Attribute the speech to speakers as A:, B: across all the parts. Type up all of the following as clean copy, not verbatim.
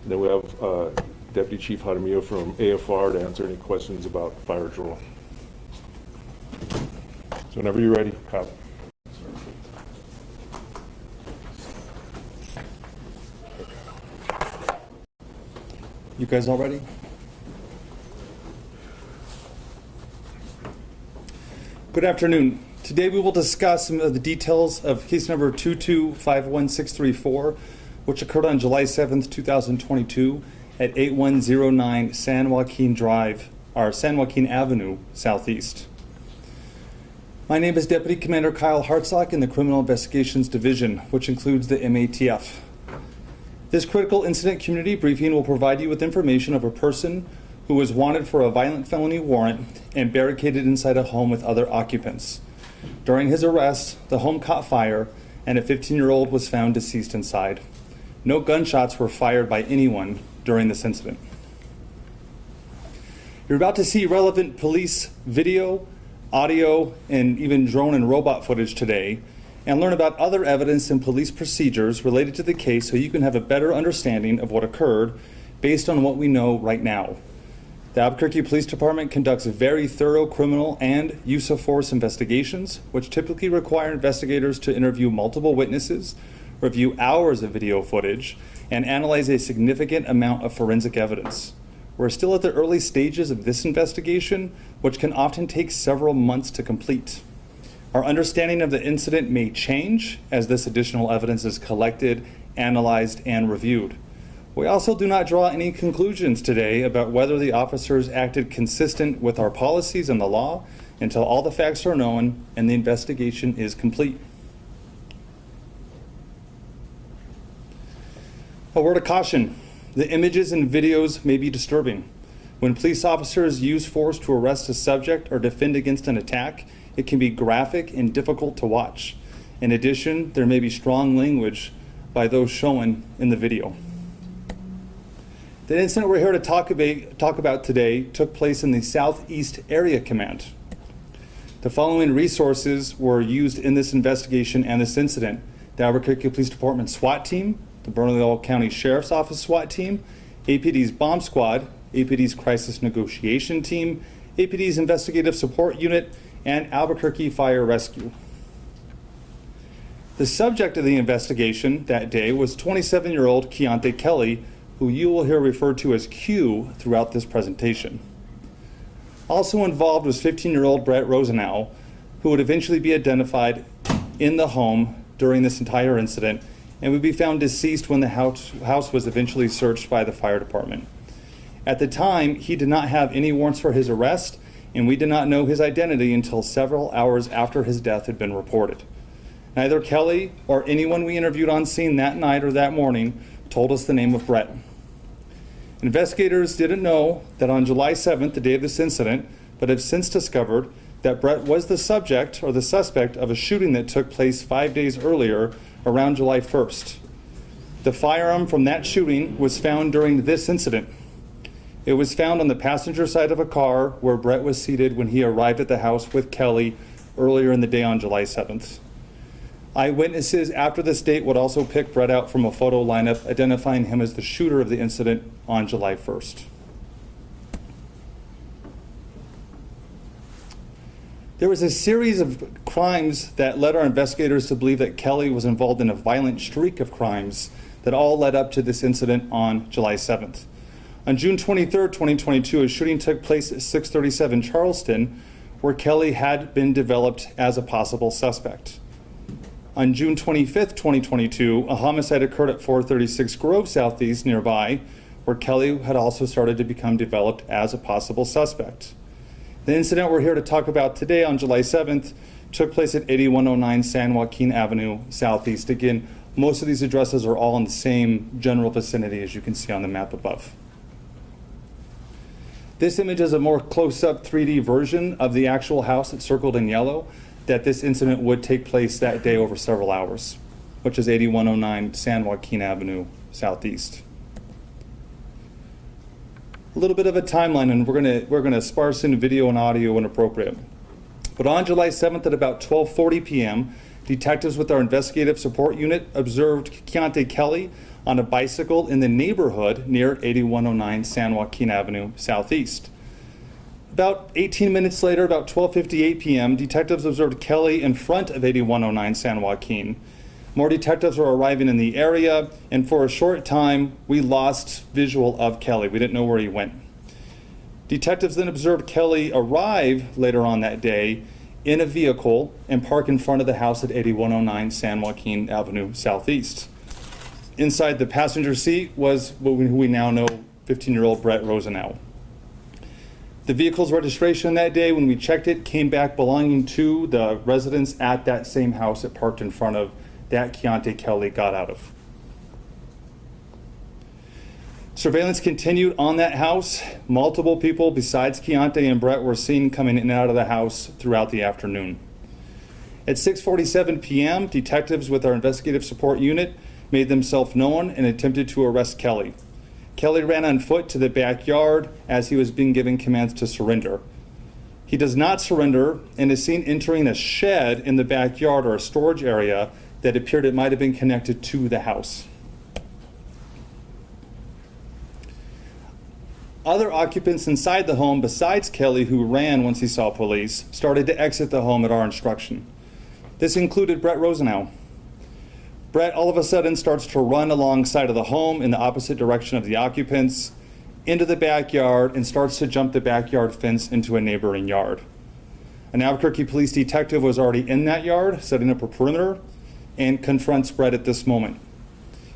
A: Then we have Deputy Chief Jaramillo from AFR to answer any questions about fire drill. So whenever you're ready, Kyle.
B: You guys all ready? Good afternoon. Today we will discuss some of the details of case number 2251634, which occurred on July 7th, 2022 at 8109 San Joaquin Avenue, Southeast. My name is Deputy Commander Kyle Hartsock in the Criminal Investigations Division, which includes the MATF. This critical incident community briefing will provide you with information of a person who was wanted for a violent felony warrant and barricaded inside a home with other occupants. During his arrest, the home caught fire and a 15-year-old was found deceased inside. No gunshots were fired by anyone during this incident. You're about to see relevant police video, audio, and even drone and robot footage today, and learn about other evidence and police procedures related to the case so you can have a better understanding of what occurred based on what we know right now. The Albuquerque Police Department conducts very thorough criminal and use of force investigations, which typically require investigators to interview multiple witnesses, review hours of video footage, and analyze a significant amount of forensic evidence. We're still at the early stages of this investigation, which can often take several months to complete. Our understanding of the incident may change as this additional evidence is collected, analyzed, and reviewed. We also do not draw any conclusions today about whether the officers acted consistent with our policies and the law until all the facts are known and the investigation is complete. A word of caution: the images and videos may be disturbing. When police officers use force to arrest a subject or defend against an attack, it can be graphic and difficult to watch. In addition, there may be strong language by those shown in the video. The incident we're here to talk about today took place in the Southeast Area Command. The following resources were used in this investigation and this incident: the Albuquerque Police Department SWAT team, the Bernalillo County Sheriff's Office SWAT team, APD's Bomb Squad, APD's Crisis Negotiation Team, APD's Investigative Support Unit, and Albuquerque Fire Rescue. The subject of the investigation that day was 27-year-old Keontae Kelly, who you will hear referred to as Q throughout this presentation. Also involved was 15-year-old Brett Rosenau, who would eventually be identified in the home during this entire incident and would be found deceased when the house was eventually searched by the fire department. At the time, he did not have any warrants for his arrest, and we did not know his identity until several hours after his death had been reported. Neither Kelly or anyone we interviewed on scene that night or that morning told us the name of Brett. Investigators didn't know that on July 7th, the day of this incident, but have since discovered that Brett was the subject or the suspect of a shooting that took place 5 days earlier around July 1st. The firearm from that shooting was found during this incident. It was found on the passenger side of a car where Brett was seated when he arrived at the house with Kelly earlier in the day on July 7th. Eyewitnesses after this date would also pick Brett out from a photo lineup, identifying him as the shooter of the incident on July 1st. There was a series of crimes that led our investigators to believe that Kelly was involved in a violent streak of crimes that all led up to this incident on July 7th. On June 23rd, 2022, a shooting took place at 637 Charleston, where Kelly had been developed as a possible suspect. On June 25th, 2022, a homicide occurred at 436 Grove Southeast nearby, where Kelly had also started to become developed as a possible suspect. The incident we're here to talk about today on July 7th took place at 8109 San Joaquin Avenue Southeast. Again, most of these addresses are all in the same general vicinity as you can see on the map above. This image is a more close-up 3D version of the actual house that's circled in yellow that this incident would take place that day over several hours, which is 8109 San Joaquin Avenue Southeast. A little bit of a timeline, and we're gonna sparse in video and audio when appropriate. But on July 7th at about 12:40 p.m., detectives with our investigative support unit observed Keontae Kelly on a bicycle in the neighborhood near 8109 San Joaquin Avenue Southeast. About 18 minutes later, about 12:58 p.m., detectives observed Kelly in front of 8109 San Joaquin. More detectives were arriving in the area, and for a short time, we lost visual of Kelly. We didn't know where he went. Detectives then observed Kelly arrive later on that day in a vehicle and park in front of the house at 8109 San Joaquin Avenue Southeast. Inside the passenger seat was who we now know 15-year-old Brett Rosenau. The vehicle's registration that day, when we checked it, came back belonging to the residents at that same house it parked in front of that Keontae Kelly got out of. Surveillance continued on that house. Multiple people besides Keontae and Brett were seen coming in and out of the house throughout the afternoon. At 6:47 p.m., detectives with our investigative support unit made themselves known and attempted to arrest Kelly. Kelly ran on foot to the backyard as he was being given commands to surrender. He does not surrender and is seen entering a shed in the backyard, or a storage area that appeared it might have been connected to the house. Other occupants inside the home besides Kelly, who ran once he saw police, started to exit the home at our instruction. This included Brett Rosenau. Brett all of a sudden starts to run alongside of the home in the opposite direction of the occupants into the backyard and starts to jump the backyard fence into a neighboring yard. An Albuquerque police detective was already in that yard setting up a perimeter and confronts Brett at this moment.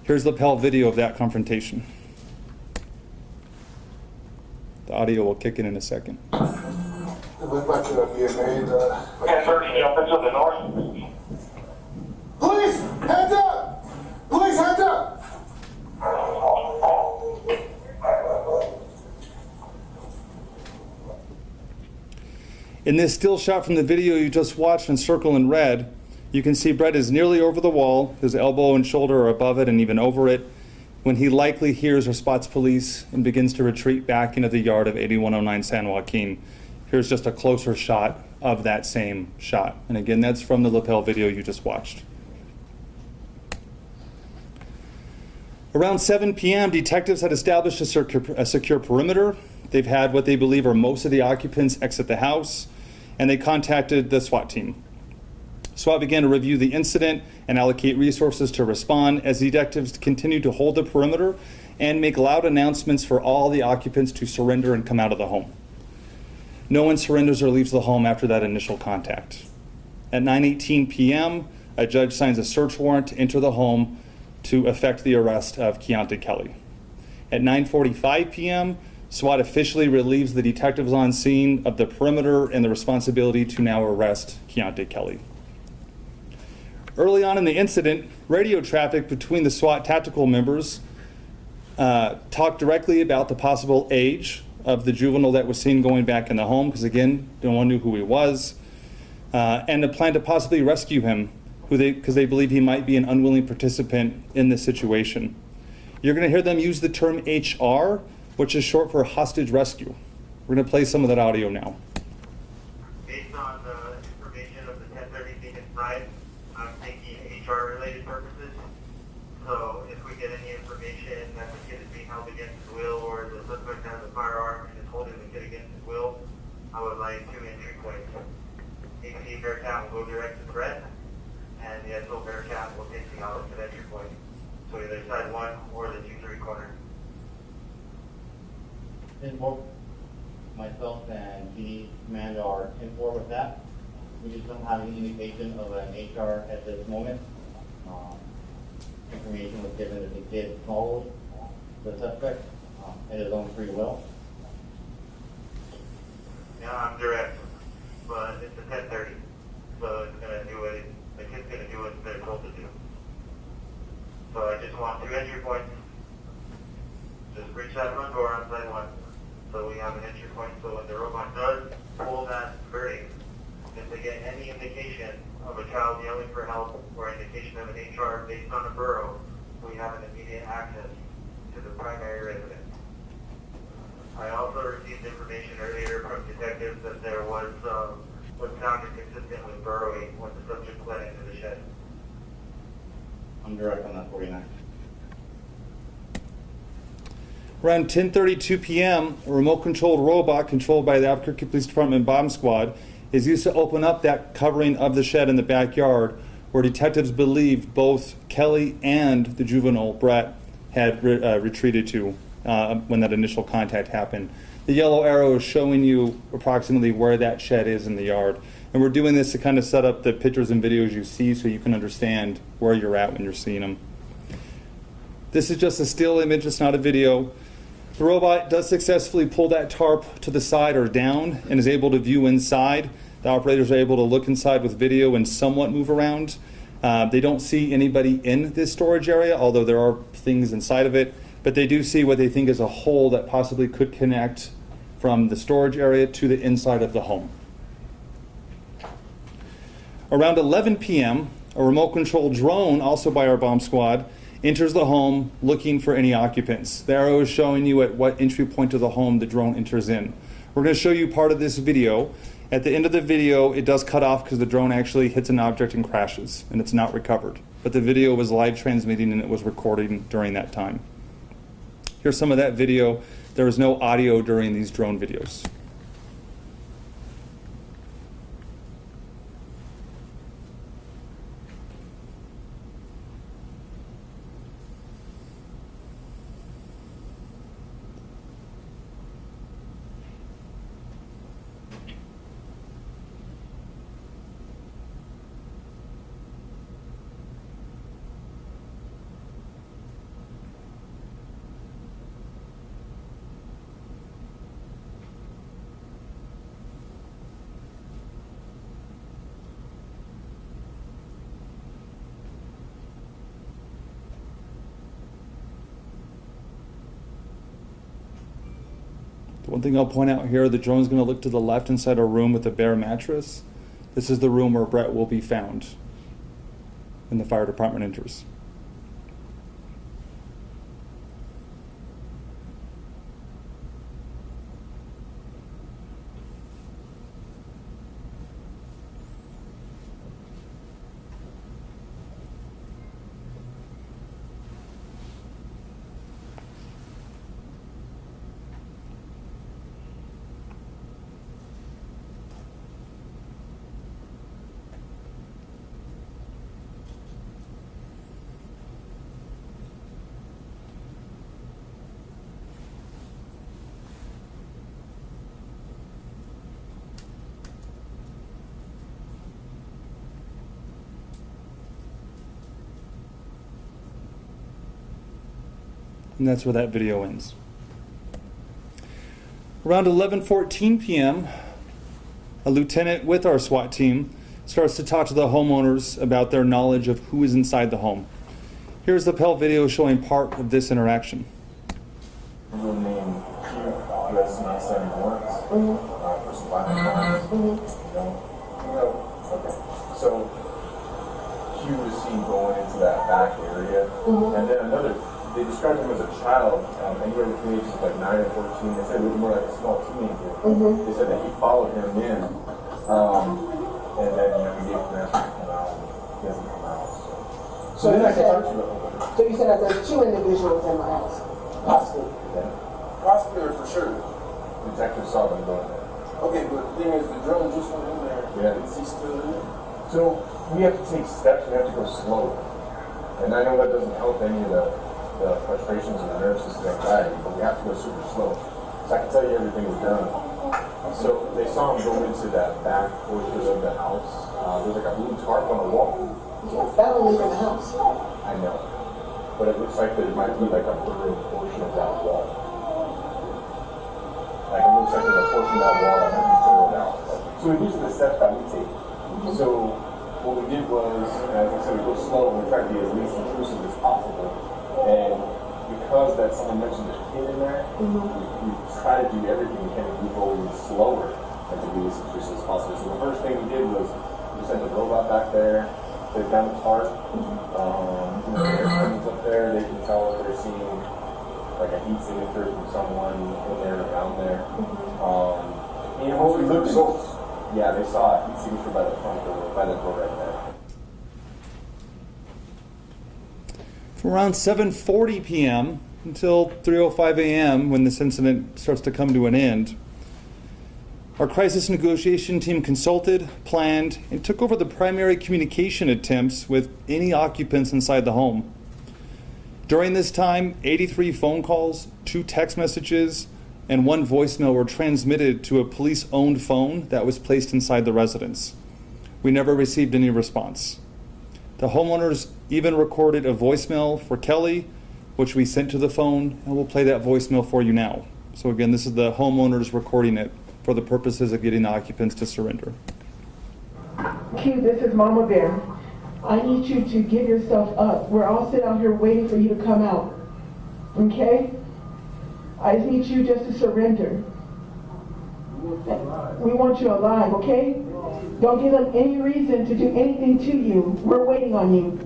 B: Here's lapel video of that confrontation. The audio will kick in a second.
C: It looked like it would be made.
D: 1030, jump into the north.
C: Police, hands up! Police, hands up!
B: In this still shot from the video you just watched in circle in red, you can see Brett is nearly over the wall. His elbow and shoulder are above it and even over it, when he likely hears or spots police and begins to retreat back into the yard of 8109 San Joaquin. Here's just a closer shot of that same shot. And again, that's from the lapel video you just watched. Around 7 p.m., detectives had established a secure perimeter. They've had what they believe are most of the occupants exit the house, and they contacted the SWAT team. SWAT began to review the incident and allocate resources to respond as detectives continued to hold the perimeter and make loud announcements for all the occupants to surrender and come out of the home. No one surrenders or leaves the home after that initial contact. At 9:18 p.m., a judge signs a search warrant to enter the home to effect the arrest of Keontae Kelly. At 9:45 p.m., SWAT officially relieves the detectives on scene of the perimeter and the responsibility to now arrest Keontae Kelly. Early on in the incident, radio traffic between the SWAT tactical members talked directly about the possible age of the juvenile that was seen going back in the home, because again, no one knew who he was, and the plan to possibly rescue him, because they believe he might be an unwilling participant in this situation. You're going to hear them use the term HR, which is short for hostage rescue. We're going to play some of that audio now.
D: Based on the information of the 1030 being inside, I'm thinking HR-related purposes. So if we get any information that the kid is being held against his will, or the suspect has a firearm and is holding the kid against his will, I would like 2 entry points. APD Bearcat will go direct to Brett, and the SO Bearcat will take the opposite entry point. So either side 1 or the 2-3 corner.
E: In both myself and PD command are in forward with that. We just don't have any indication of an HR at this moment. Information was given that the kid followed the suspect at his own free will.
D: Yeah, I'm direct, but it's a 1030, so it's gonna do what the kid's gonna do what they're told to do. So I just want 2 entry points. Just reach that front door on side 1. So we have an entry point, so when the robot does pull that brake, if they get any indication of a child yelling for help or indication of an HR based on a borough, we have an immediate access to the primary residence. I also received information earlier from detectives that there was what sounded consistent with burrowing when the subject fled into the shed.
E: direct on that 49.
B: Around 10:32 p.m., a remote-controlled robot controlled by the Albuquerque Police Department bomb squad is used to open up that covering of the shed in the backyard where detectives believed both Kelly and the juvenile, Brett, had retreated to when that initial contact happened. The yellow arrow is showing you approximately where that shed is in the yard. And we're doing this to kind of set up the pictures and videos you see so you can understand where you're at when you're seeing them. This is just a still image, it's not a video. The robot does successfully pull that tarp to the side or down and is able to view inside. The operators are able to look inside with video and somewhat move around. They don't see anybody in this storage area, although there are things inside of it, but they do see what they think is a hole that possibly could connect from the storage area to the inside of the home. Around 11 p.m., a remote-controlled drone, also by our bomb squad, enters the home looking for any occupants. The arrow is showing you at what entry point of the home the drone enters in. We're going to show you part of this video. At the end of the video, it does cut off because the drone actually hits an object and crashes, and it's not recovered. But the video was live transmitting and it was recording during that time. Here's some of that video. There is no audio during these drone videos. One thing I'll point out here, the drone's going to look to the left inside a room with a bare mattress. This is the room where Brett will be found when the fire department enters. And that's where that video ends. Around 11:14 p.m., a lieutenant with our SWAT team starts to talk to the homeowners about their knowledge of who is inside the home. Here's the PEL video showing part of this interaction.
F: Real name U.S. 971 for some violent crimes. Okay. So Q was seen going into that back area, and then they described him as a child, anywhere between ages of like 9 and 14. They said it was more like a small teenager. They said that he followed him in, and then we gave him that, he hasn't come out. So then I can talk to you about it.
G: So you said that there's two individuals in the house?
F: Possibly, yeah.
C: Possibly or for sure.
F: Detective saw them going there.
C: Okay, but the thing is, the drone just went in there.
F: Yeah.
C: Is he still in there?
F: So we have to take steps, we have to go slow. And I know that doesn't help any of the frustrations of the nervous system anxiety, but we have to go super slow. So I can tell you everything was done. So they saw him go into that back portion of the house. There's like a blue tarp on the wall.
G: Yeah, felony in the house.
F: I know. But it looks like there might be like a blurred portion of that wall. Like it looks like there's a portion of that wall that might be filled out. So these are the steps that we take. So what we did was, as I said, we go slow and we try to be as least intrusive as possible. And because that someone mentioned there's a kid in there, we try to do everything we can to go even slower and to be as intrusive as possible. So the first thing we did was we sent the robot back there, put it down the tarp. There's friends up there, they can tell if they're seeing like a heat signature from someone in there, around there. And hopefully the results. Yeah, they saw a heat signature by the front door, by the door right there.
B: From around 7:40 p.m. until 3:05 a.m. when this incident starts to come to an end, our crisis negotiation team consulted, planned, and took over the primary communication attempts with any occupants inside the home. During this time, 83 phone calls, 2 text messages, and 1 voicemail were transmitted to a police-owned phone that was placed inside the residence. We never received any response. The homeowners even recorded a voicemail for Kelly, which we sent to the phone, and we'll play that voicemail for you now. So again, this is the homeowners recording it for the purposes of getting the occupants to surrender.
H: Q, this is Mama Bear. I need you to give yourself up. We're all sitting out here waiting for you to come out. Okay? I need you just to surrender. We want you alive, okay? Don't give them any reason to do anything to you. We're waiting on you.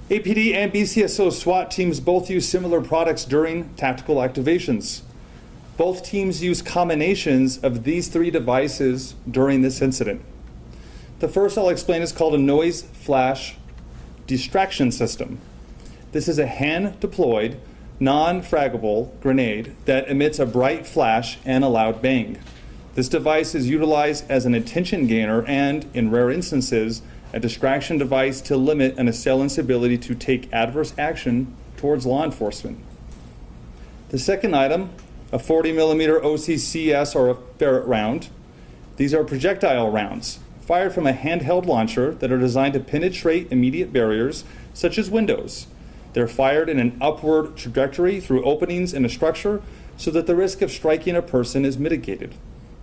B: APD and BCSO SWAT teams both use similar products during tactical activations. Both teams use combinations of these 3 devices during this incident. The first I'll explain is called a noise flash distraction system. This is a hand-deployed, non-fraggable grenade that emits a bright flash and a loud bang. This device is utilized as an attention gainer and, in rare instances, a distraction device to limit an assailant's ability to take adverse action towards law enforcement. The second item, a 40 millimeter OCCS or a ferret round. These are projectile rounds fired from a handheld launcher that are designed to penetrate immediate barriers such as windows. They're fired in an upward trajectory through openings in a structure so that the risk of striking a person is mitigated.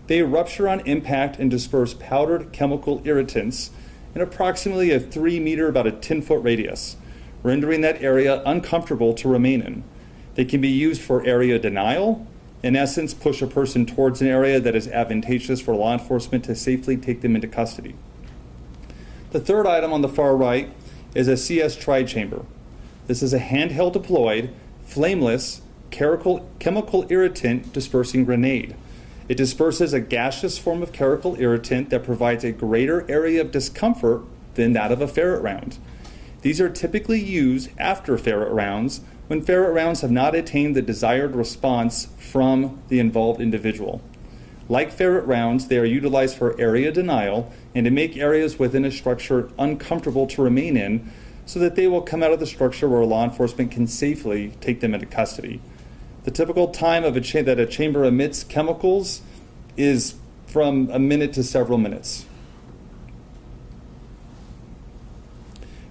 B: They rupture on impact and disperse powdered chemical irritants in approximately a 3 meter, about a 10-foot radius, rendering that area uncomfortable to remain in. They can be used for area denial, in essence, push a person towards an area that is advantageous for law enforcement to safely take them into custody. The third item on the far right is a CS tri-chamber. This is a handheld deployed, flameless, chemical irritant dispersing grenade. It disperses a gaseous form of chemical irritant that provides a greater area of discomfort than that of a ferret round. These are typically used after ferret rounds when ferret rounds have not attained the desired response from the involved individual. Like ferret rounds, they are utilized for area denial and to make areas within a structure uncomfortable to remain in so that they will come out of the structure where law enforcement can safely take them into custody. The typical time of that a chamber emits chemicals is from a minute to several minutes.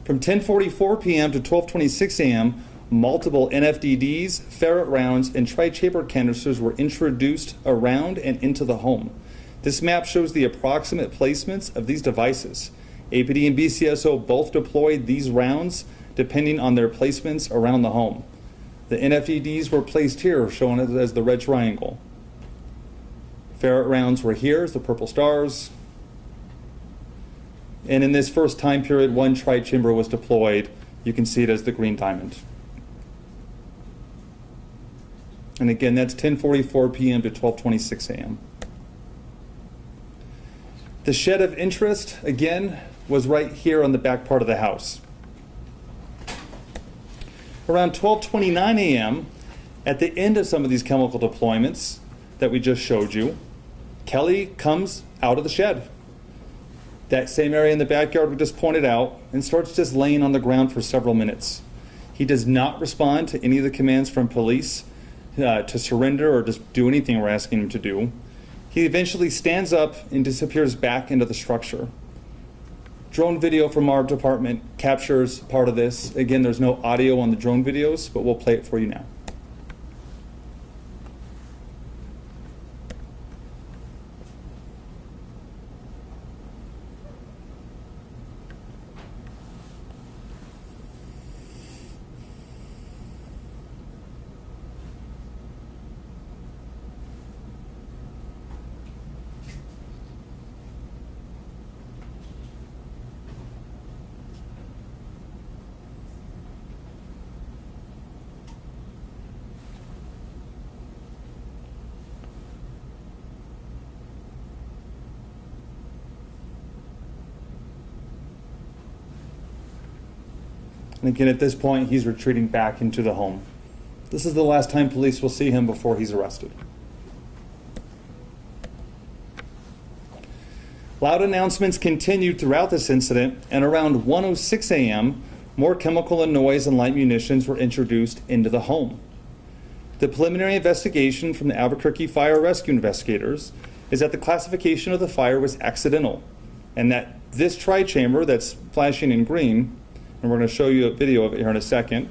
B: From 10:44 p.m. to 12:26 a.m., multiple NFDDs, ferret rounds, and tri-chamber canisters were introduced around and into the home. This map shows the approximate placements of these devices. APD and BCSO both deployed these rounds depending on their placements around the home. The NFDDs were placed here, shown as the red triangle. Ferret rounds were here as the purple stars. And in this first time period, 1 tri-chamber was deployed. You can see it as the green diamond. And again, that's 10:44 p.m. to 12:26 a.m. The shed of interest, again, was right here on the back part of the house. Around 12:29 a.m., at the end of some of these chemical deployments that we just showed you, Kelly comes out of the shed. That same area in the backyard we just pointed out, and starts just laying on the ground for several minutes. He does not respond to any of the commands from police to surrender or just do anything we're asking him to do. He eventually stands up and disappears back into the structure. Drone video from our department captures part of this. Again, there's no audio on the drone videos, but we'll play it for you now. And again, at this point, he's retreating back into the home. This is the last time police will see him before he's arrested. Loud announcements continued throughout this incident, and around 1:06 a.m., more chemical and noise and light munitions were introduced into the home. The preliminary investigation from the Albuquerque Fire Rescue investigators is that the classification of the fire was accidental, and that this tri-chamber that's flashing in green, and we're going to show you a video of it here in a second,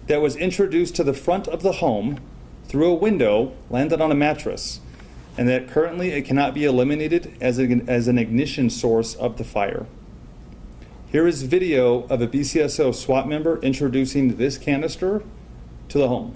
B: that was introduced to the front of the home through a window landed on a mattress, and that currently it cannot be eliminated as an ignition source of the fire. Here is video of a BCSO SWAT member introducing this canister to the home.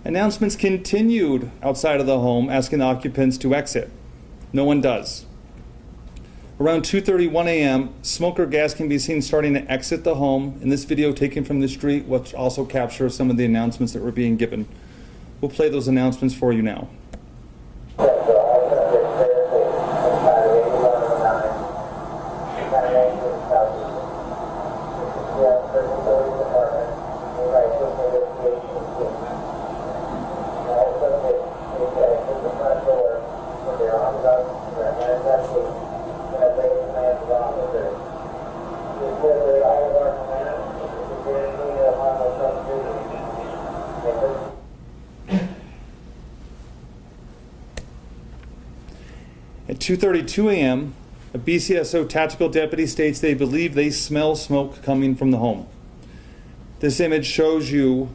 B: Announcements continued outside of the home, asking the occupants to exit. No one does. Around 2:31 a.m., smoke or gas can be seen starting to exit the home. In this video taken from the street, which also captures some of the announcements that were being given. We'll play those announcements for you now. At 2:32 a.m., a BCSO tactical deputy states they believe they smell smoke coming from the home. This image shows you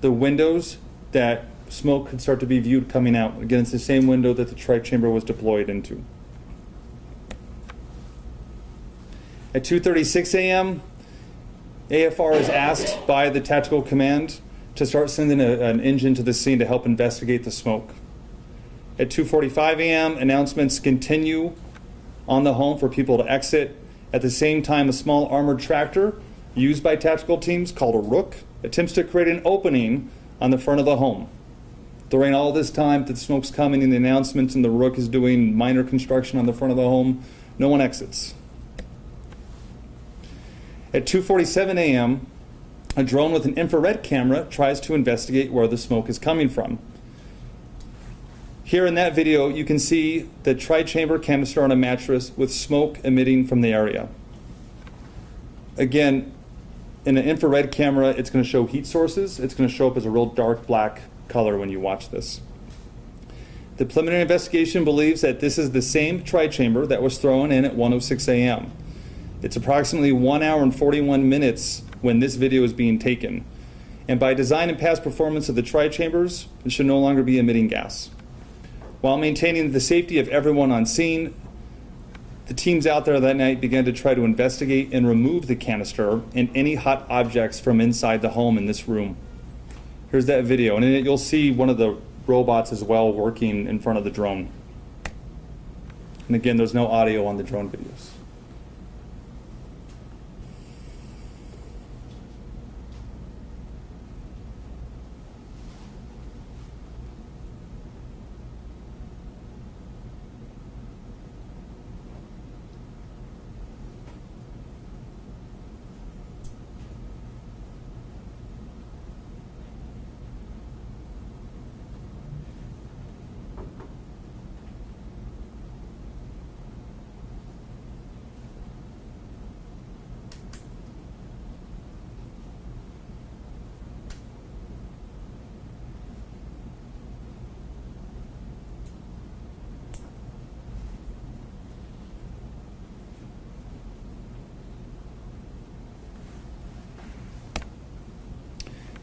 B: the windows that smoke could start to be viewed coming out. Again, it's the same window that the tri-chamber was deployed into. At 2:36 a.m., AFR is asked by the tactical command to start sending an engine to the scene to help investigate the smoke. At 2:45 a.m., announcements continue on the home for people to exit. At the same time, a small armored tractor used by tactical teams called a Rook attempts to create an opening on the front of the home. During all this time that the smoke's coming and the announcements and the Rook is doing minor construction on the front of the home, no one exits. At 2:47 a.m., a drone with an infrared camera tries to investigate where the smoke is coming from. Here in that video, you can see the tri-chamber canister on a mattress with smoke emitting from the area. Again, in an infrared camera, it's going to show heat sources. It's going to show up as a real dark black color when you watch this. The preliminary investigation believes that this is the same tri-chamber that was thrown in at 1:06 a.m. It's approximately 1 hour and 41 minutes when this video is being taken. And by design and past performance of the tri-chambers, it should no longer be emitting gas. While maintaining the safety of everyone on scene, the teams out there that night began to try to investigate and remove the canister and any hot objects from inside the home in this room. Here's that video, and in it you'll see one of the robots as well working in front of the drone. And again, there's no audio on the drone videos.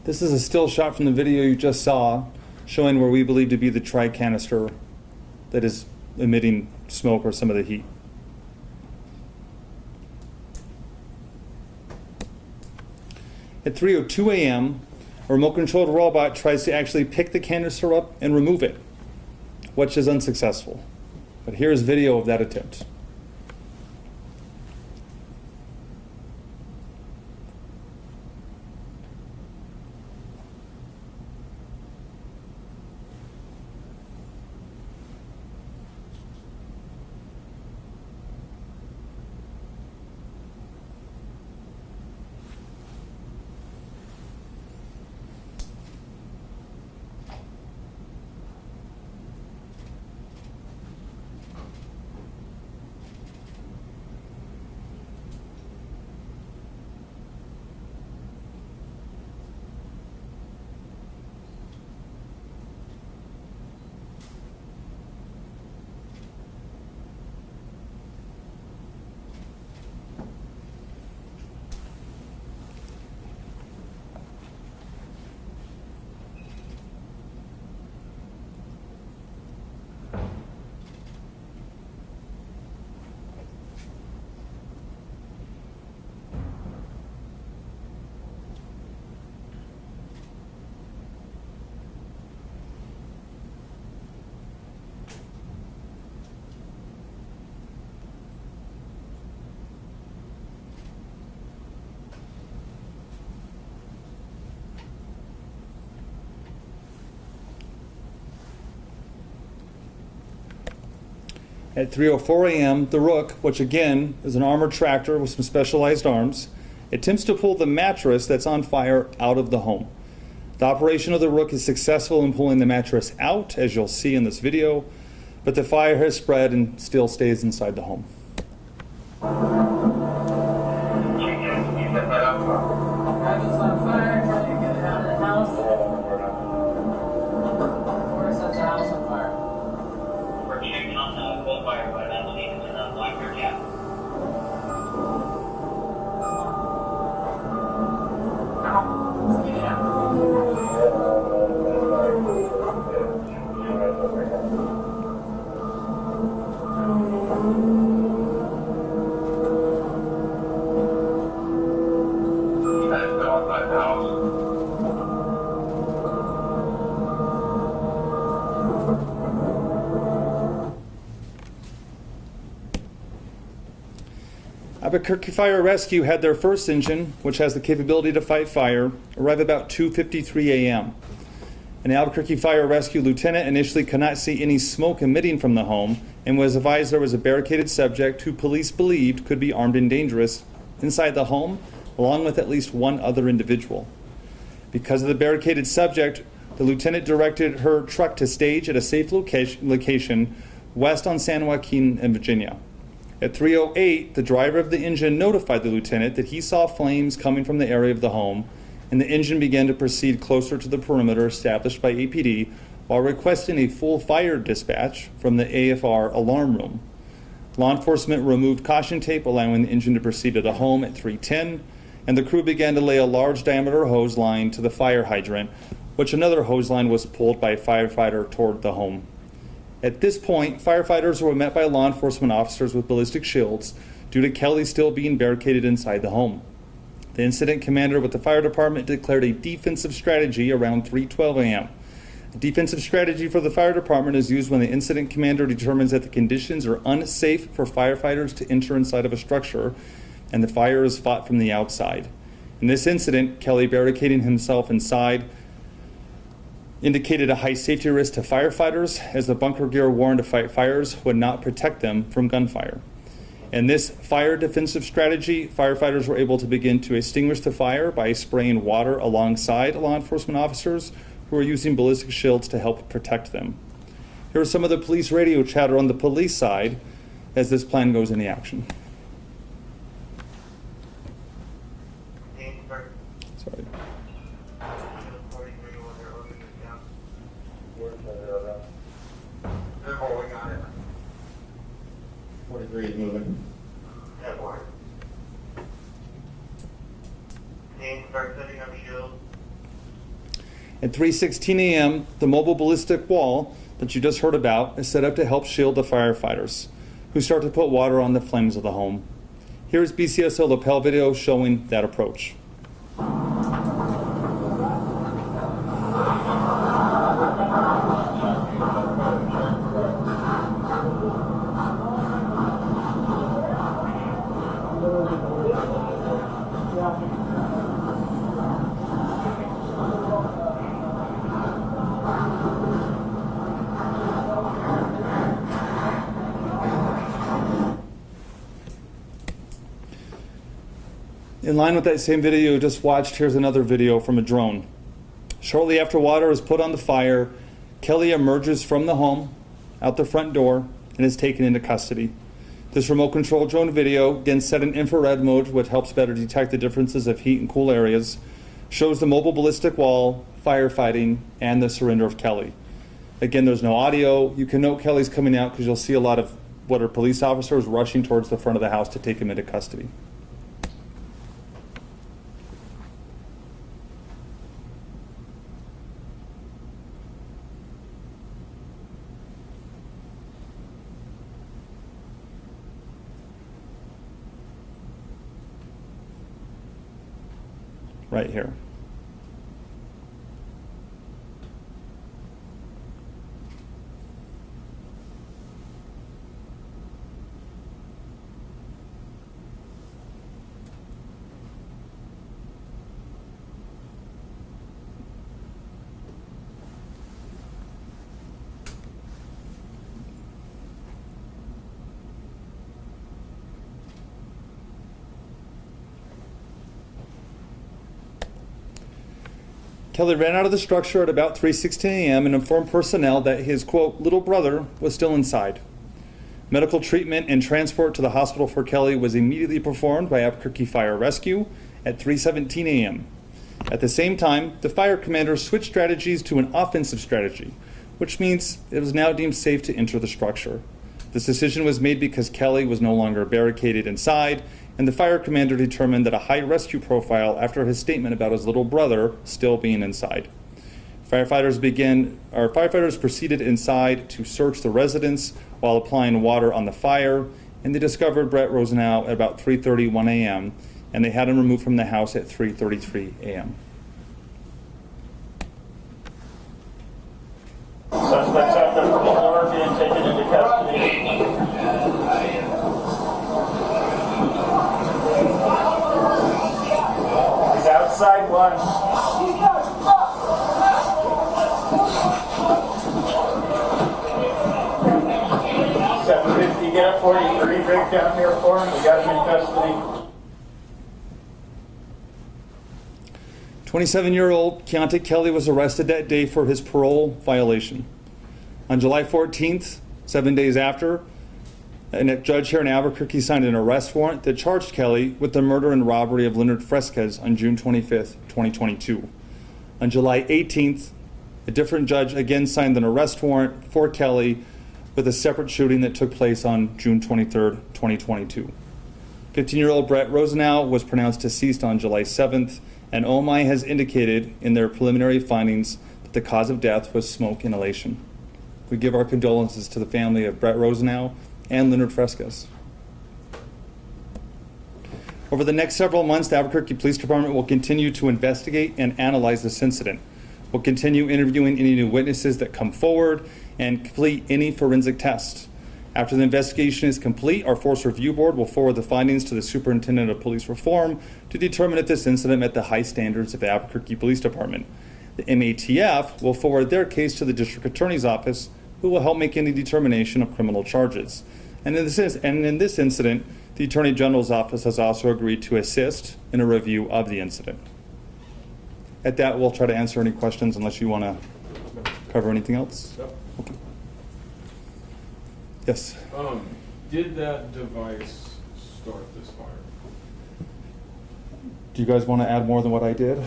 B: This is a still shot from the video you just saw, showing where we believe to be the tri-canister that is emitting smoke or some of the heat. At 3:02 a.m., a remote-controlled robot tries to actually pick the canister up and remove it, which is unsuccessful. But here's video of that attempt. At 3:04 a.m., the Rook, which again is an armored tractor with some specialized arms, attempts to pull the mattress that's on fire out of the home. The operation of the Rook is successful in pulling the mattress out, as you'll see in this video, but the fire has spread and still stays inside the home.
I: It's on fire, trying to get it out of the house. Or set the house on fire.
D: We're checking on the coal fire, but I don't think it's in the Blackbird yet.
I: Let's get it out.
B: Albuquerque Fire Rescue had their first engine, which has the capability to fight fire, arrive about 2:53 a.m. An Albuquerque Fire Rescue lieutenant initially could not see any smoke emitting from the home and was advised there was a barricaded subject who police believed could be armed and dangerous inside the home, along with at least one other individual. Because of the barricaded subject, the lieutenant directed her truck to stage at a safe location west on San Joaquin in Virginia. At 3:08, the driver of the engine notified the lieutenant that he saw flames coming from the area of the home, and the engine began to proceed closer to the perimeter established by APD while requesting a full fire dispatch from the AFR alarm room. Law enforcement removed caution tape, allowing the engine to proceed to the home at 3:10, and the crew began to lay a large diameter hose line to the fire hydrant, which another hose line was pulled by a firefighter toward the home. At this point, firefighters were met by law enforcement officers with ballistic shields due to Kelly still being barricaded inside the home. The incident commander with the fire department declared a defensive strategy around 3:12 a.m. A defensive strategy for the fire department is used when the incident commander determines that the conditions are unsafe for firefighters to enter inside of a structure and the fire is fought from the outside. In this incident, Kelly barricading himself inside indicated a high safety risk to firefighters, as the bunker gear worn to fight fires would not protect them from gunfire. In this fire defensive strategy, firefighters were able to begin to extinguish the fire by spraying water alongside law enforcement officers who were using ballistic shields to help protect them. Here are some of the police radio chatter on the police side as this plan goes into action. Sorry.
E: 43 is moving.
D: That works. Team, start setting up shields.
B: At 3:16 a.m., the mobile ballistic wall that you just heard about is set up to help shield the firefighters, who start to put water on the flames of the home. Here is BCSO lapel video showing that approach. In line with that same video you just watched, here's another video from a drone. Shortly after water is put on the fire, Kelly emerges from the home, out the front door, and is taken into custody. This remote control drone video, again set in infrared mode, which helps better detect the differences of heat and cool areas, shows the mobile ballistic wall, firefighting, and the surrender of Kelly. Again, there's no audio. You can note Kelly's coming out because you'll see a lot of what are police officers rushing towards the front of the house to take him into custody. Right here. Kelly ran out of the structure at about 3:16 a.m. and informed personnel that his, quote, little brother was still inside. Medical treatment and transport to the hospital for Kelly was immediately performed by Albuquerque Fire Rescue at 3:17 a.m. At the same time, the fire commander switched strategies to an offensive strategy, which means it was now deemed safe to enter the structure. This decision was made because Kelly was no longer barricaded inside, and the fire commander determined that a high rescue profile after his statement about his little brother still being inside. Firefighters proceeded inside to search the residence while applying water on the fire, and they discovered Brett Rosenau at about 3:31 a.m., and they had him removed from the house at 3:33 a.m.
C: Suspects after the floor being taken into custody. He's outside one. 750, get a 43 rig down here for him. We got him in custody.
B: 27-year-old Keontae Kelly was arrested that day for his parole violation. On July 14th, 7 days after, a judge here in Albuquerque signed an arrest warrant that charged Kelly with the murder and robbery of Leonard Fresquez on June 25th, 2022. On July 18th, a different judge again signed an arrest warrant for Kelly with a separate shooting that took place on June 23rd, 2022. 15-year-old Brett Rosenau was pronounced deceased on July 7th, and OMI has indicated in their preliminary findings that the cause of death was smoke inhalation. We give our condolences to the family of Brett Rosenau and Leonard Fresquez. Over the next several months, the Albuquerque Police Department will continue to investigate and analyze this incident. We'll continue interviewing any new witnesses that come forward and complete any forensic tests. After the investigation is complete, our Force Review Board will forward the findings to the Superintendent of Police Reform to determine if this incident met the high standards of the Albuquerque Police Department. The MATF will forward their case to the District Attorney's Office, who will help make any determination of criminal charges. And in this incident, the Attorney General's Office has also agreed to assist in a review of the incident. At that, we'll try to answer any questions unless you want to cover anything else.
A: Yep.
B: Okay. Yes?
J: Did that device start this fire?
B: Do you guys want to add more than what I did?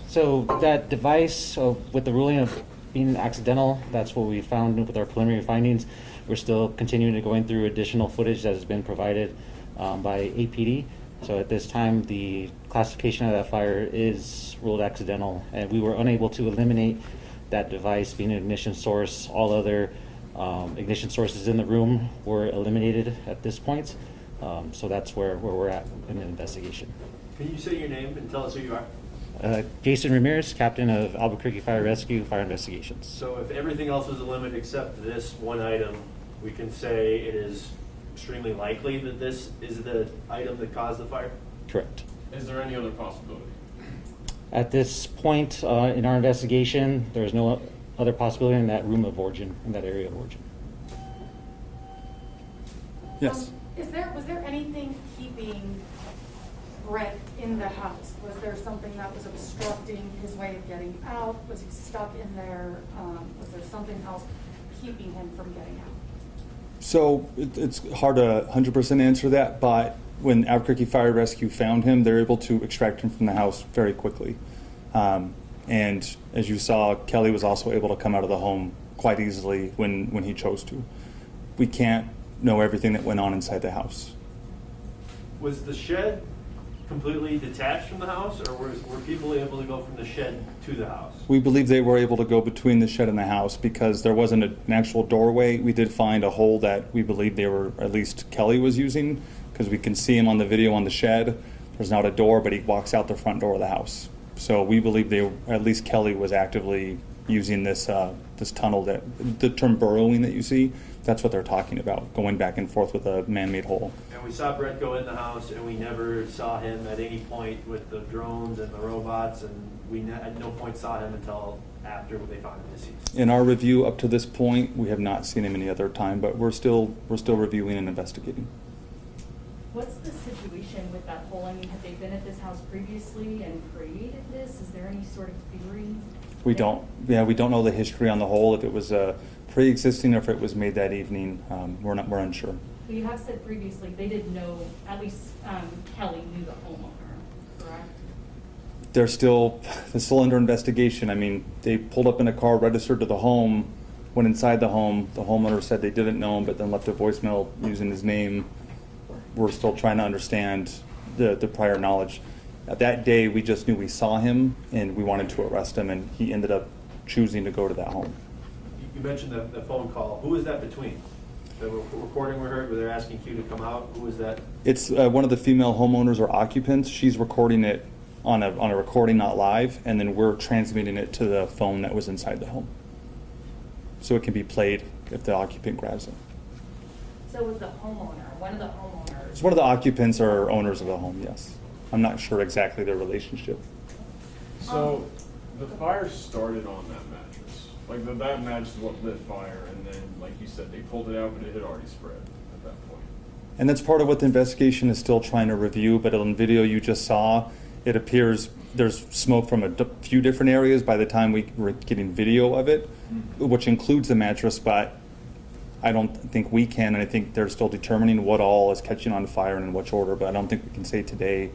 K: So that device, with the ruling of being accidental, that's what we found with our preliminary findings. We're still continuing to going through additional footage that has been provided by APD. So at this time, the classification of that fire is ruled accidental, and we were unable to eliminate that device being an ignition source. All other ignition sources in the room were eliminated at this point. So that's where we're at in the investigation.
L: Can you say your name and tell us who you are?
K: Jason Ramirez, Captain of Albuquerque Fire Rescue, Fire Investigations.
L: So if everything else was eliminated except this one item, we can say it is extremely likely that this is the item that caused the fire?
K: Correct.
J: Is there any other possibility?
K: At this point in our investigation, there's no other possibility in that room of origin, in that area of origin.
B: Yes.
M: Was there anything keeping Brett in the house? Was there something that was obstructing his way of getting out? Was he stuck in there? Was there something else keeping him from getting out?
B: So it's hard to 100% answer that, but when Albuquerque Fire Rescue found him, they're able to extract him from the house very quickly. And as you saw, Kelly was also able to come out of the home quite easily when he chose to. We can't know everything that went on inside the house.
L: Was the shed completely detached from the house, or were people able to go from the shed to the house?
B: We believe they were able to go between the shed and the house because there wasn't an actual doorway. We did find a hole that we believe they were, at least Kelly was using, because we can see him on the video on the shed. There's not a door, but he walks out the front door of the house. So we believe at least Kelly was actively using this tunnel, that the term burrowing that you see, that's what they're talking about, going back and forth with a man-made hole.
L: And we saw Brett go in the house, and we never saw him at any point with the drones and the robots, and we at no point saw him until after they found him deceased.
B: In our review up to this point, we have not seen him any other time, but we're still reviewing and investigating.
N: What's the situation with that hole? I mean, have they been at this house previously and created this? Is there any sort of theory?
B: We don't know the history on the hole, if it was pre-existing or if it was made that evening. We're unsure.
N: But you have said previously they did know, at least Kelly knew the homeowner, correct?
B: They're still under investigation. I mean, they pulled up in a car, registered to the home, went inside the home. The homeowner said they didn't know him, but then left a voicemail using his name. We're still trying to understand the prior knowledge. That day, we just knew we saw him and we wanted to arrest him, and he ended up choosing to go to that home.
L: You mentioned the phone call. Who was that between? The recording we heard where they're asking Q to come out, who was that?
B: It's one of the female homeowners or occupants. She's recording it on a recording, not live, and then we're transmitting it to the phone that was inside the home. So it can be played if the occupant grabs it.
N: So was the homeowner, one of the homeowners?
B: It's one of the occupants or owners of the home, yes. I'm not sure exactly their relationship.
J: So the fire started on that mattress. Like that mattress is what lit fire, and then, like you said, they pulled it out, but it had already spread at that point.
B: And that's part of what the investigation is still trying to review, but on video you just saw, it appears there's smoke from a few different areas by the time we were getting video of it, which includes the mattress, but I don't think we can, and I think they're still determining what all is catching on fire and in which order, but I don't think we can say today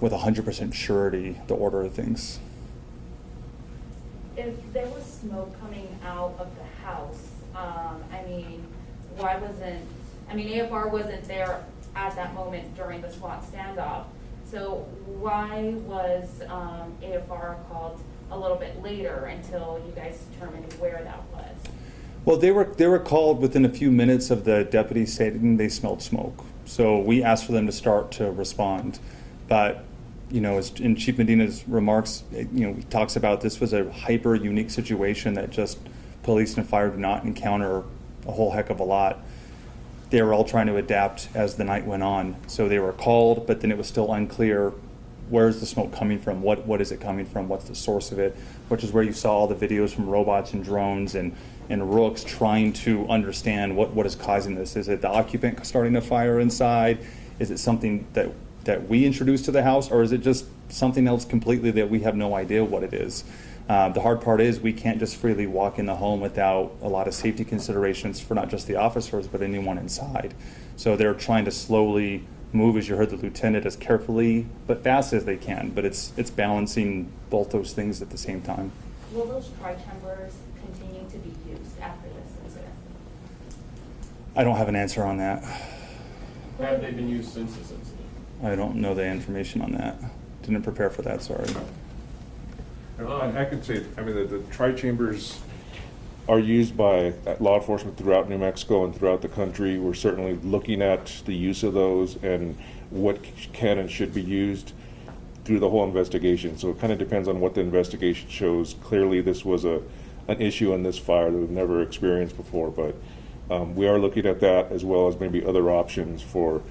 B: with 100% surety the order of things.
N: If there was smoke coming out of the house, AFR wasn't there at that moment during the SWAT standoff. So why was AFR called a little bit later until you guys determined where that was?
B: Well, they were called within a few minutes of the deputies saying they smelled smoke. So we asked for them to start to respond. But, as in Chief Medina's remarks, he talks about this was a hyper unique situation that just police and fire did not encounter a whole heck of a lot. They were all trying to adapt as the night went on. So they were called, but then it was still unclear where's the smoke coming from, what is it coming from, what's the source of it, which is where you saw all the videos from robots and drones and rooks trying to understand what is causing this. Is it the occupant starting a fire inside? Is it something that we introduced to the house, or is it just something else completely that we have no idea what it is? The hard part is we can't just freely walk in the home without a lot of safety considerations for not just the officers, but anyone inside. So they're trying to slowly move, as you heard the lieutenant, as carefully but fast as they can, but it's balancing both those things at the same time.
N: Will those tri-chambers continue to be used after this incident?
B: I don't have an answer on that.
J: Have they been used since this incident?
B: I don't know the information on that. Didn't prepare for that, sorry.
A: I can say, the tri-chambers are used by law enforcement throughout New Mexico and throughout the country. We're certainly looking at the use of those and what can and should be used through the whole investigation. So it kind of depends on what the investigation shows. Clearly, this was an issue in this fire that we've never experienced before, but we are looking at that as well as maybe other options for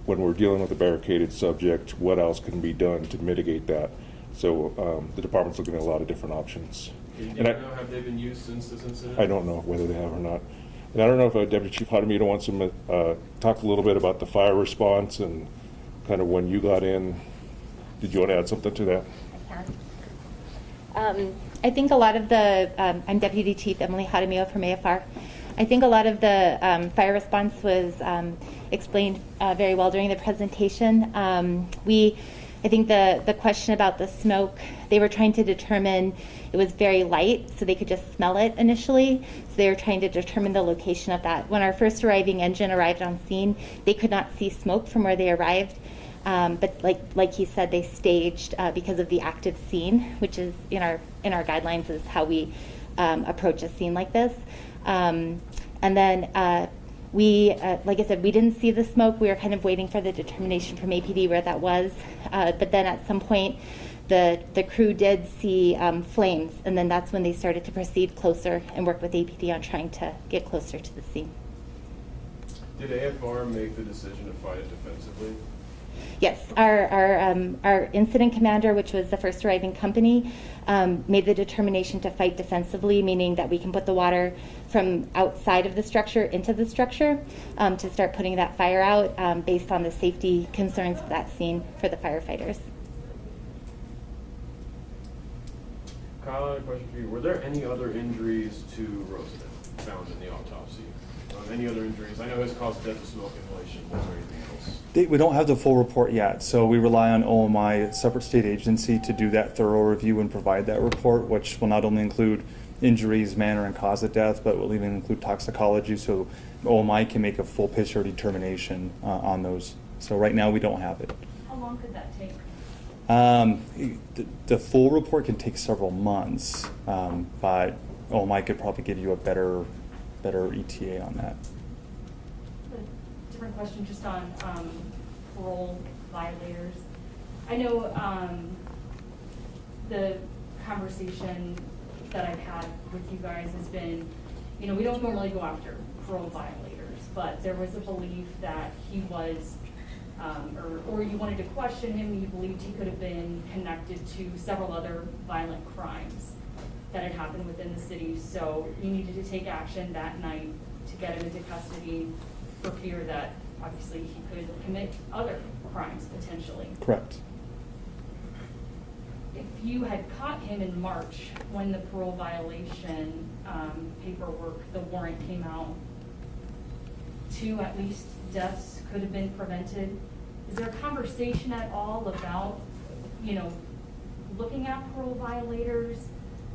A: when we're dealing with a barricaded subject, what else can be done to mitigate that. So the department's looking at a lot of different options.
J: Do you
A: And
J: know, have they been used since this incident?
A: I don't know whether they have or not. And I don't know if Deputy Chief Hadamita wants to talk a little bit about the fire response and kind of when you got in. Did you want to add something to that?
O: I think a lot of the, I'm Deputy Chief Emily Hadamio from AFR. I think a lot of the fire response was explained very well during the presentation. I think the question about the smoke, they were trying to determine, it was very light, so they could just smell it initially. So they were trying to determine the location of that. When our first arriving engine arrived on scene, they could not see smoke from where they arrived. But like he said, they staged because of the active scene, which is in our guidelines is how we approach a scene like this. And then we, like I said, we didn't see the smoke. We were kind of waiting for the determination from APD where that was. But then at some point, the crew did see flames, and then that's when they started to proceed closer and work with APD on trying to get closer to the scene.
J: Did AFR make the decision to fight it defensively?
O: Yes, our incident commander, which was the first arriving company, made the determination to fight defensively, meaning that we can put the water from outside of the structure into the structure to start putting that fire out based on the safety concerns of that scene for the firefighters.
J: Kyle, I have a question for you. Were there any other injuries to Roosevelt found in the autopsy? Any other injuries? I know his cause of death was smoke inhalation. Was there anything else?
B: We don't have the full report yet, so we rely on OMI, a separate state agency, to do that thorough review and provide that report, which will not only include injuries, manner, and cause of death, but will even include toxicology, so OMI can make a full picture determination on those. So right now we don't have it.
N: How long could that take?
B: The full report can take several months, but OMI could probably give you a better ETA on that.
P: A different question just on parole violators. I know the conversation that I've had with you guys has been, we don't normally go after parole violators, but there was a belief that he was, or you wanted to question him, you believed he could have been connected to several other violent crimes that had happened within the city, so you needed to take action that night to get him into custody for fear that obviously he could commit other crimes potentially.
B: Correct.
P: If you had caught him in March when the parole violation paperwork, the warrant came out, 2 at least deaths could have been prevented. Is there a conversation at all about, looking at parole violators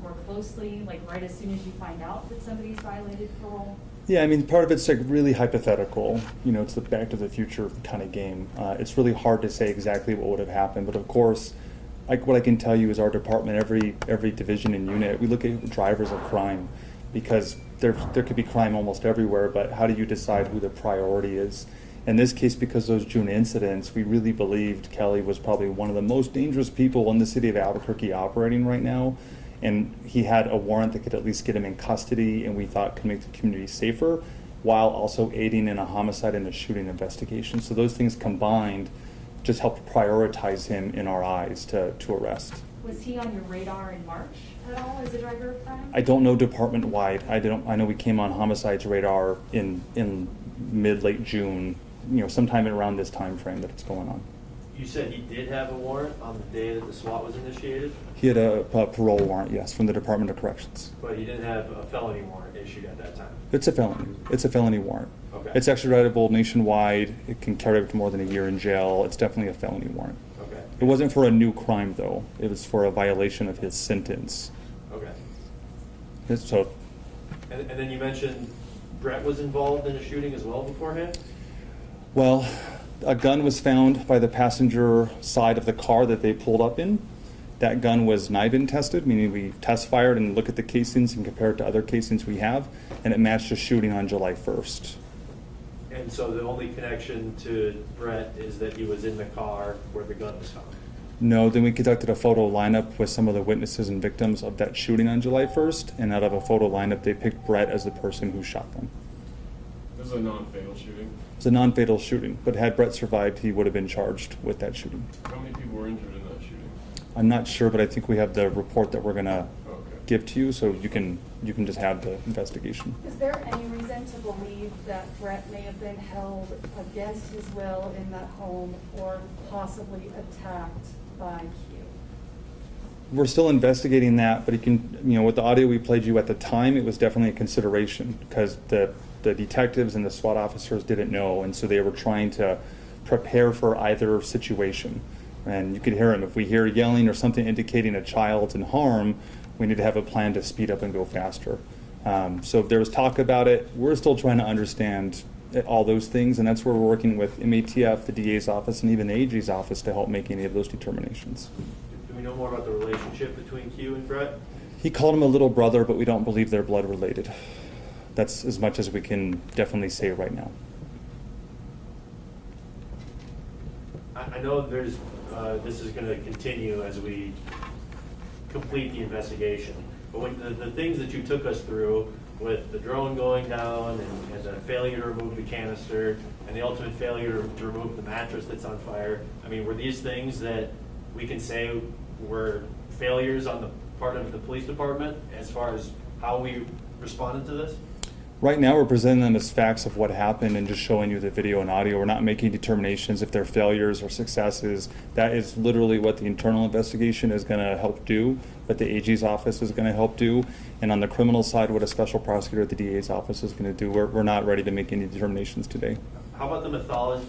P: more closely, like right as soon as you find out that somebody's violated parole?
B: Yeah, I mean, part of it's like really hypothetical. It's the Back to the Future kind of game. It's really hard to say exactly what would have happened, but of course, what I can tell you is our department, every division and unit, we look at drivers of crime because there could be crime almost everywhere, but how do you decide who the priority is? In this case, because those June incidents, we really believed Kelly was probably one of the most dangerous people in the city of Albuquerque operating right now. And he had a warrant that could at least get him in custody and we thought could make the community safer while also aiding in a homicide and a shooting investigation. So those things combined just helped prioritize him in our eyes to arrest.
P: Was he on your radar in March at all as a driver of crime?
B: I don't know department-wide. I know we came on homicide's radar in mid-late June, sometime around this time frame that it's going on.
L: You said he did have a warrant on the day that the SWAT was initiated?
B: He had a parole warrant, yes, from the Department of Corrections.
L: But he didn't have a felony warrant issued at that time?
B: It's a felony. It's a felony warrant.
L: Okay.
B: It's extraditable nationwide. It can carry up to more than a year in jail. It's definitely a felony warrant.
L: Okay.
B: It wasn't for a new crime, though. It was for a violation of his sentence.
L: Okay.
B: So.
L: And then you mentioned Brett was involved in a shooting as well beforehand?
B: Well, a gun was found by the passenger side of the car that they pulled up in. That gun was NIBIN tested, meaning we test fired and look at the casings and compare it to other casings we have, and it matched a shooting on July 1st.
L: And so the only connection to Brett is that he was in the car where the gun was found?
B: No, then we conducted a photo lineup with some of the witnesses and victims of that shooting on July 1st, and out of a photo lineup, they picked Brett as the person who shot them.
J: This is a non-fatal shooting?
B: It's a non-fatal shooting, but had Brett survived, he would have been charged with that shooting.
J: How many people were injured in that shooting?
B: I'm not sure, but I think we have the report that we're gonna
J: Okay.
B: give to you, so you can just have the investigation.
M: Is there any reason to believe that Brett may have been held against his will in that home or possibly attacked by Q?
B: We're still investigating that, but with the audio we played you at the time, it was definitely a consideration because the detectives and the SWAT officers didn't know, and so they were trying to prepare for either situation. And you could hear him. If we hear yelling or something indicating a child's in harm, we need to have a plan to speed up and go faster. So there was talk about it. We're still trying to understand all those things, and that's where we're working with MATF, the DA's office, and even the AG's office to help make any of those determinations.
L: Do we know more about the relationship between Q and Brett?
B: He called him a little brother, but we don't believe they're blood related. That's as much as we can definitely say right now.
L: I know there's, this is going to continue as we complete the investigation. But when the things that you took us through with the drone going down and the failure to remove the canister and the ultimate failure to remove the mattress that's on fire, I mean, were these things that we can say were failures on the part of the police department as far as how we responded to this?
B: Right now, we're presenting them as facts of what happened and just showing you the video and audio. We're not making determinations if they're failures or successes. That is literally what the internal investigation is going to help do, what the AG's office is going to help do. And on the criminal side, what a special prosecutor at the DA's office is going to do. We're not ready to make any determinations today.
L: How about the methodology,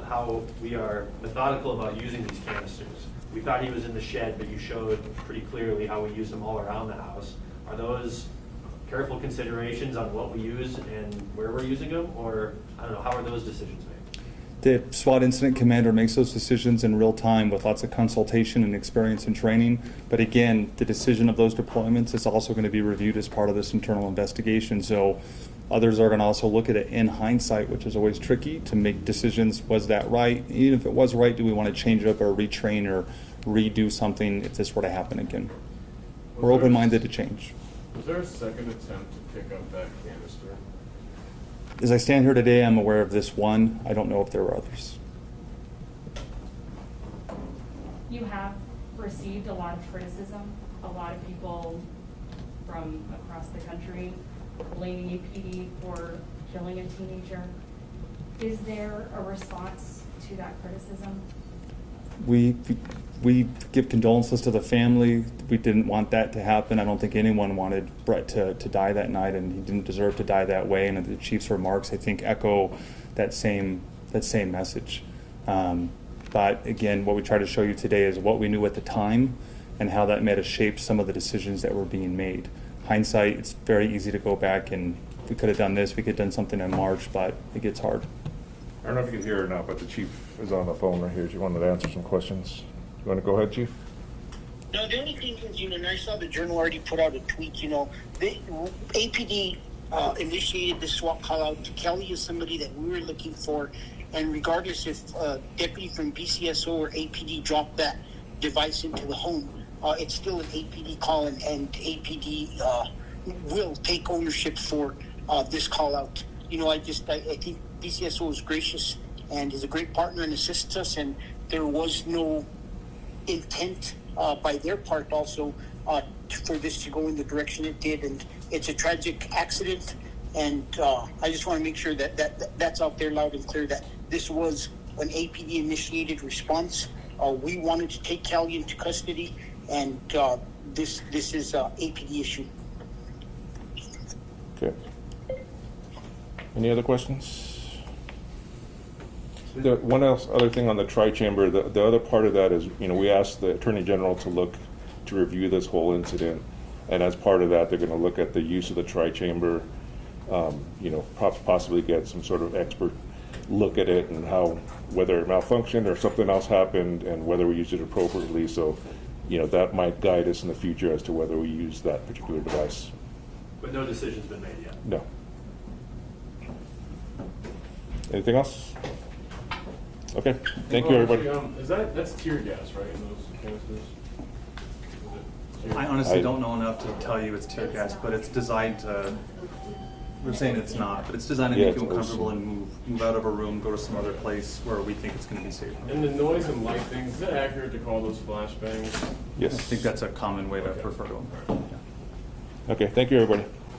L: how we are methodical about using these canisters? We thought he was in the shed, but you showed pretty clearly how we use them all around the house. Are those careful considerations on what we use and where we're using them, or I don't know, how are those decisions made?
B: The SWAT incident commander makes those decisions in real time with lots of consultation and experience and training. But again, the decision of those deployments is also going to be reviewed as part of this internal investigation. So others are going to also look at it in hindsight, which is always tricky to make decisions. Was that right? Even if it was right, do we want to change it up or retrain or redo something if this were to happen again? We're open-minded to change.
J: Was there a second attempt to pick up that canister?
B: As I stand here today, I'm aware of this one. I don't know if there were others.
P: You have received a lot of criticism, a lot of people from across the country blaming APD for killing a teenager. Is there a response to that criticism?
B: We give condolences to the family. We didn't want that to happen. I don't think anyone wanted Brett to die that night, and he didn't deserve to die that way. And the chief's remarks, I think, echo that same message. But again, what we try to show you today is what we knew at the time and how that may have shaped some of the decisions that were being made. Hindsight, it's very easy to go back and we could have done this, we could have done something in March, but it gets hard.
A: I don't know if you can hear or not, but the chief is on the phone right here. Do you want to answer some questions? You want to go ahead, Chief?
Q: No, the only thing is, and I saw the Journal already put out a tweet, the APD initiated this SWAT call out. Kelly is somebody that we were looking for, and regardless if deputy from BCSO or APD dropped that device into the home, it's still an APD call, and APD will take ownership for this call out. I think BCSO is gracious and is a great partner and assists us, and there was no intent by their part also for this to go in the direction it did, and it's a tragic accident, and I just want to make sure that's out there loud and clear that this was an APD initiated response. We wanted to take Callie into custody, and this is an APD issue.
A: Okay. Any other questions? One other thing on the tri-chamber, the other part of that is, we asked the Attorney General to review this whole incident, and as part of that, they're going to look at the use of the tri-chamber, possibly get some sort of expert look at it and whether it malfunctioned or something else happened and whether we used it appropriately. So, that might guide us in the future as to whether we use that particular device.
L: But no decision's been made yet?
A: No. Anything else? Okay, thank you, everybody.
J: That's tear gas, right, in those canisters?
B: I honestly don't know enough to tell you it's tear gas, but it's designed to, we're saying it's not, but it's designed to make you uncomfortable and move out of a room, go to some other place where we think it's going to be safer.
J: And the noise and light things, is it accurate to call those flashbangs?
A: Yes.
B: I think that's a common way to refer to them.
A: Okay, thank you, everybody.